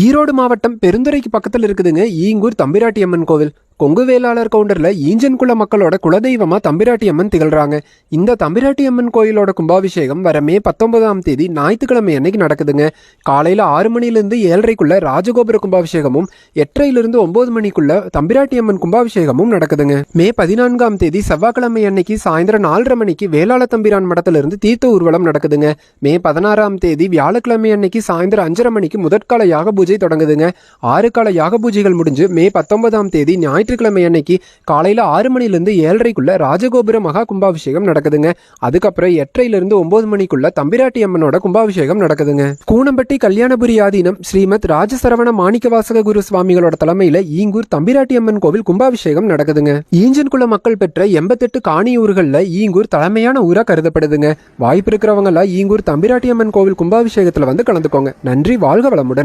ஈரோடு மாவட்டம் பெருந்துறைக்கு பக்கத்தில் இருக்குதுங்க ஈங்கூர் தம்பிராட்டி அம்மன் கோவில். கொங்கு வேளாளர் கவுண்டர்ல ஈஞ்சன் குல மக்களோட குலதெய்வமா தம்பிராட்டி அம்மன் திகழ்றாங்க. இந்த தம்பிராட்டி அம்மன் கோயிலோட கும்பாபிஷேகம் வர மே 19ஆம் தேதி ஞாயிற்றுக்கிழமை அன்னைக்கு நடக்குதுங்க. காலையில 6 மணிலிருந்து 7:30க்குள்ள ராஜகோபுர கும்பாபிஷேகமும் 8:30லிருந்து 9 மணிக்குள்ள தம்பிராட்டி அம்மன் கும்பாபிஷேகமும் நடக்குதுங்க. மே 14ஆம் தேதி செவ்வாய்க்கிழமை அன்னைக்கு சாயந்தரம் 4:30 மணிக்கு வேளாள தம்பிரான் மடத்திலிருந்து தீர்த்த ஊர்வலம் நடக்குதுங்க. மே 16ஆம் தேதி வியாழக்கிழமை அன்னைக்கு சாயந்தரம் 5:30 மணிக்கு முதற்கால யாக பூஜை தொடங்குதுங்க. 6 கால யாக பூஜைகள் முடிஞ்சு மே 19ஆம் தேதி ஞாயிற்றுக்கிழமை அன்னைக்கு காலையில 6 மணிலிருந்து 7:30க்குள்ள ராஜகோபுர மகா கும்பாபிஷேகம் நடக்குதுங்க. அதுக்கப்புறம் 8:30லிருந்து 9 மணிக்குள்ள தம்பிராட்டி அம்மனோட கும்பாபிஷேகம் நடக்குதுங்க. கூனம்பட்டி கல்யாணபுரி ஆதீனம் ஸ்ரீமத் ராஜசரவண மாணிக்கவாசக குரு சுவாமிகளோட தலைமையில ஈங்கூர் தம்பிராட்டி அம்மன் கோவில் கும்பாபிஷேகம் நடக்குதுங்க. ஈஞ்சன் குல மக்கள் பெற்ற 88 காணி ஊர்கள்ல ஈங்கூர் தலைமையான ஊரா கருதப்படுதுங்க. வாய்ப்பு இருக்கிறவங்க எல்லாம் ஈங்கூர் தம்பிராட்டி அம்மன் கோவில் கும்பாபிஷேகத்துல வந்து கலந்துக்கோங்க. நன்றி, வாழ்க வளமுடன்.